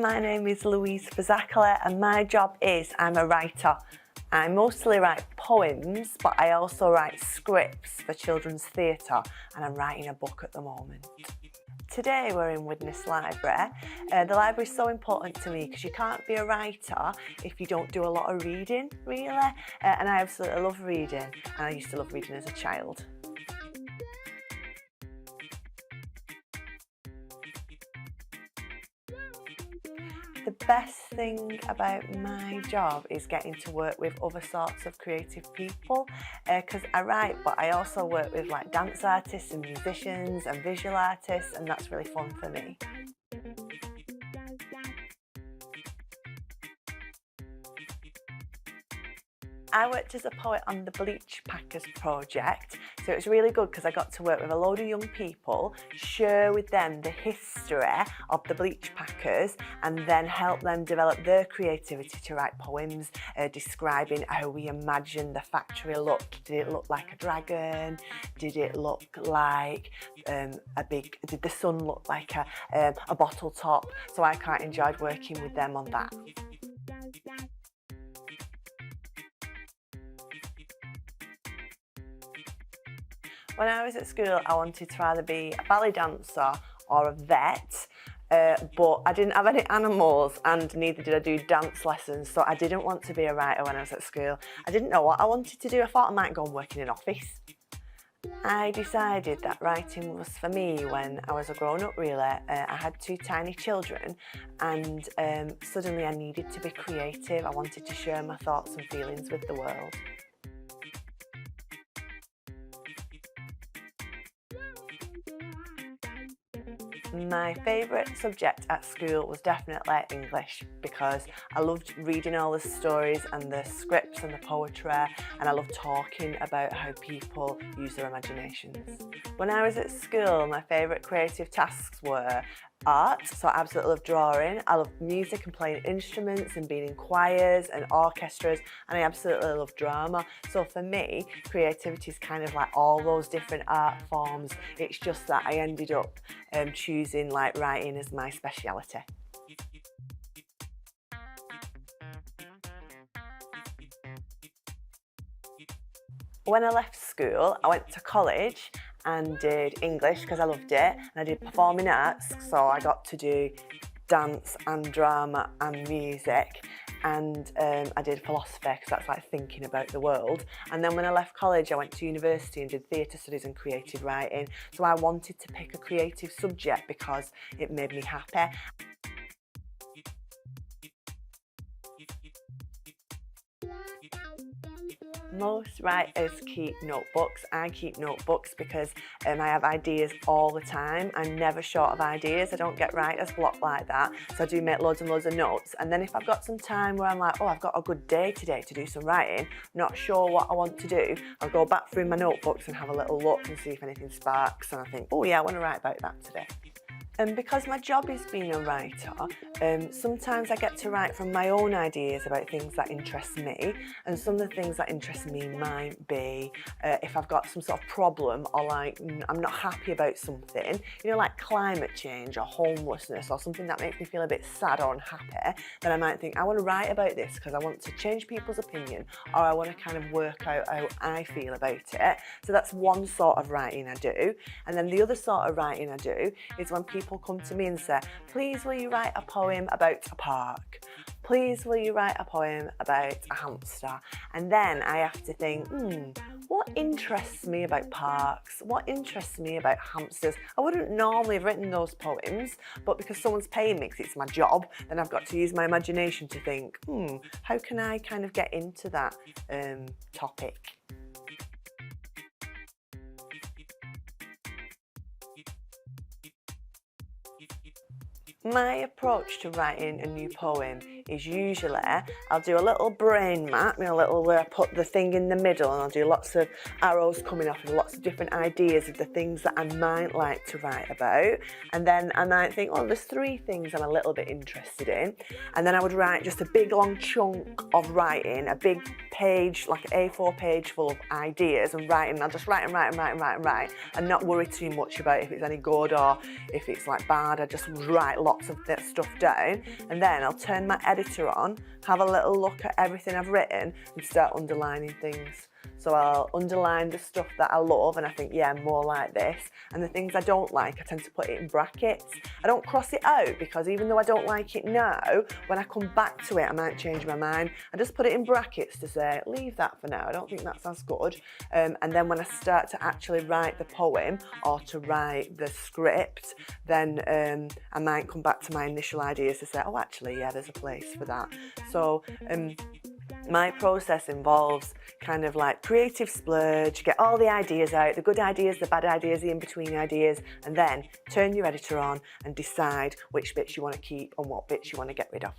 my name is Louise Fazackerley and my job is I'm a writer. I mostly write poems, but I also write scripts for children's theatre, and I'm writing a book at the moment. Today we're in Widnes Library. The library is so important to me because you can't be a writer if you don't do a lot of reading, really. And I absolutely love reading, and I used to love reading as a child. The best thing about my job is getting to work with other sorts of creative people because I write, but I also work with like dance artists and musicians and visual artists, and that's really fun for me. I worked as a poet on the Bleach Packers project, so it was really good because I got to work with a load of young people, share with them the history of the Bleach Packers, and then help them develop their creativity to write poems describing how we imagine the factory looked. Did it look like a dragon? Did it look like did the sun look like a bottle top? So I quite enjoyed working with them on that. When I was at school, I wanted to either be a ballet dancer or a vet, but I didn't have any animals and neither did I do dance lessons, so I didn't want to be a writer when I was at school. I didn't know what I wanted to do. I thought I might go and work in an office. I decided that writing was for me when I was a grown-up, really. I had two tiny children and suddenly I needed to be creative. I wanted to share my thoughts and feelings with the world. My favourite subject at school was definitely English because I loved reading all the stories and the scripts and the poetry, and I loved talking about how people use their imaginations. When I was at school, my favourite creative tasks were art, so I absolutely love drawing. I love music and playing instruments and being in choirs and orchestras, and I absolutely love drama. So for me, creativity is kind of like all those different art forms. It's just that I ended up choosing like writing as my speciality. When I left school, I went to college and did English because I loved it, and I did performing arts, so I got to do dance and drama and music, and I did philosophy because that's like thinking about the world. And then when I left college, I went to university and did theatre studies and creative writing, so I wanted to pick a creative subject because it made me happy. Most writers keep notebooks. I keep notebooks because I have ideas all the time. I'm never short of ideas. I don't get writer's block like that. So I do make loads and loads of notes. And then if I've got some time where I'm like, oh, I've got a good day today to do some writing, not sure what I want to do, I'll go back through my notebooks and have a little look and see if anything sparks. And I think, oh yeah, I want to write about that today. And because my job is being a writer, sometimes I get to write from my own ideas about things that interest me, and some of the things that interest me might be if I've got some sort of problem or like I'm not happy about something, you know, like climate change or homelessness or something that makes me feel a bit sad or unhappy, then I might think I want to write about this because I want to change people's opinion, or I want to kind of work out how I feel about it. So that's one sort of writing I do. And then the other sort of writing I do is when people come to me and say, please will you write a poem about a park? Please will you write a poem about a hamster? And then I have to think, what interests me about parks? What interests me about hamsters? I wouldn't normally have written those poems, but because someone's paying me because it's my job, then I've got to use my imagination to think, how can I kind of get into that topic? My approach to writing a new poem is usually I'll do a little brain map, you know, where I put the thing in the middle, and I'll do lots of arrows coming off and lots of different ideas of the things that I might like to write about. And then I might think, oh, there's 3 things I'm a little bit interested in. And then I would write just a big long chunk of writing, a big page, like an A4 page full of ideas and writing. I'll just write and not worry too much about if it's any good or if it's like bad. I just write lots of that stuff down, and then I'll turn my editor on, have a little look at everything I've written and start underlining things. So I'll underline the stuff that I love and I think, yeah, more like this. And the things I don't like, I tend to put it in brackets. I don't cross it out because even though I don't like it now, when I come back to it, I might change my mind. I just put it in brackets to say, leave that for now. I don't think that's as good. And then when I start to actually write the poem or to write the script, then I might come back to my initial ideas to say, oh, actually, yeah, there's a place for that. So my process involves kind of like creative splurge, get all the ideas out, the good ideas, the bad ideas, the in-between ideas, and then turn your editor on and decide which bits you want to keep and what bits you want to get rid of.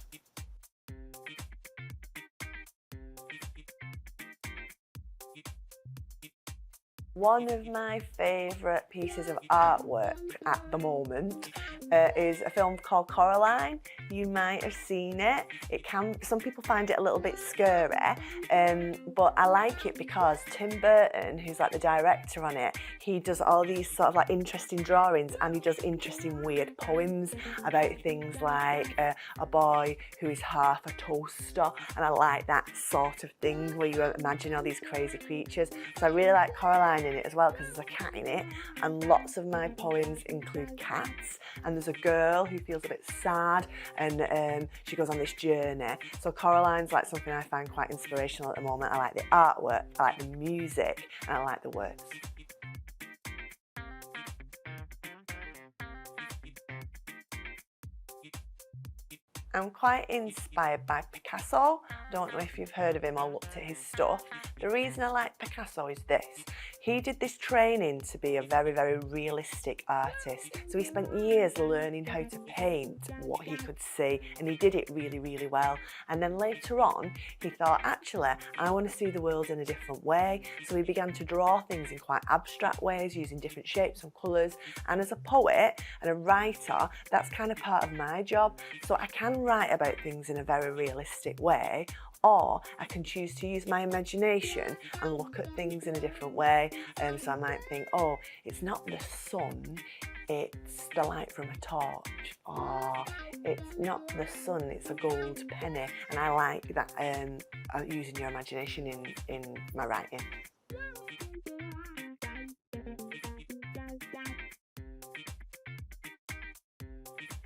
One of my favourite pieces of artwork at the moment is a film called Coraline. You might have seen it. Some people find it a little bit scary, but I like it because Tim Burton, who's like the director on it, he does all these sort of like interesting drawings and he does interesting weird poems about things like a boy who is half a toaster, and I like that sort of thing where you imagine all these crazy creatures. So I really like Coraline in it as well because there's a cat in it, and lots of my poems include cats, and there's a girl who feels a bit sad and she goes on this journey. So Coraline's like something I find quite inspirational at the moment. I like the artwork, I like the music, and I like the words. I'm quite inspired by Picasso. I don't know if you've heard of him or looked at his stuff. The reason I like Picasso is this. He did this training to be a very, very realistic artist. So he spent years learning how to paint what he could see, and he did it really, really well. And then later on, he thought, actually, I want to see the world in a different way. So he began to draw things in quite abstract ways, using different shapes and colours. And as a poet and a writer, that's kind of part of my job. So I can write about things in a very realistic way, or I can choose to use my imagination and look at things in a different way. So I might think, oh, it's not the sun, it's the light from a torch, or it's not the sun, it's a gold penny. And I like that using your imagination in my writing.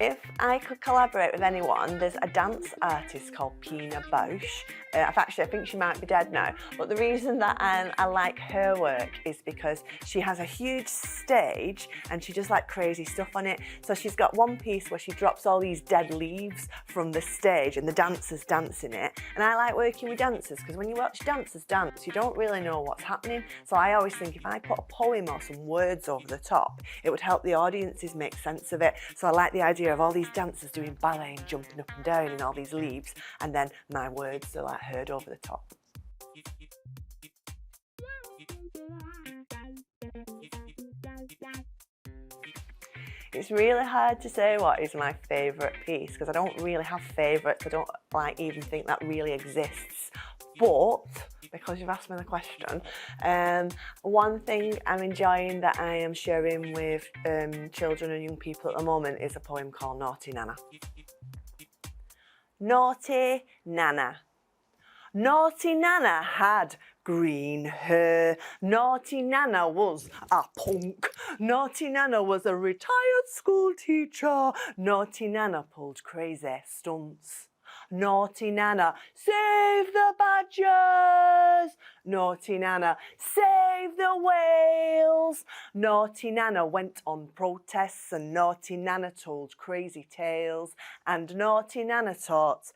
If I could collaborate with anyone, there's a dance artist called Pina Bausch. I think she might be dead now, but the reason that I like her work is because she has a huge stage and she does like crazy stuff on it. So she's got one piece where she drops all these dead leaves from the stage and the dancers dance in it. And I like working with dancers because when you watch dancers dance, you don't really know what's happening. So I always think if I put a poem or some words over the top, it would help the audiences make sense of it. So I like the idea of all these dancers doing ballet and jumping up and down in all these leaves, and then my words are like heard over the top. It's really hard to say what is my favourite piece because I don't really have favourites. I don't even think that really exists. But because you've asked me the question, one thing I'm enjoying that I am sharing with children and young people at the moment is a poem called Naughty Nana. Naughty Nana. Naughty Nana had green hair. Naughty Nana was a punk. Naughty Nana was a retired school teacher. Naughty Nana pulled crazy stunts. Naughty Nana, save the badgers! Naughty Nana, save the whales! Naughty Nana went on protests and Naughty Nana told crazy tales, and Naughty Nana taught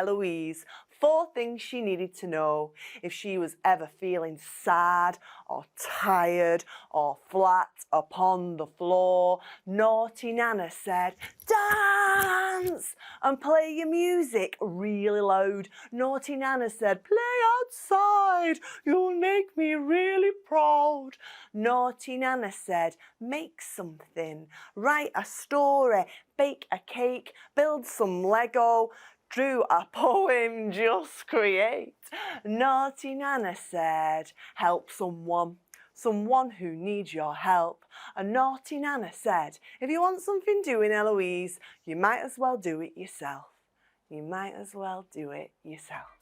Louise 4 things she needed to know if she was ever feeling sad or tired or flat upon the floor. Naughty Nana said, dance and play your music really loud. Naughty Nana said, play outside, you'll make me really proud. Naughty Nana said, make something, write a story, bake a cake, build some Lego, Drew a poem, just create. Naughty Nana said, help someone. Someone who needs your help. A naughty Nana said, if you want something doing, Eloise, you might as well do it yourself. You might as well do it yourself.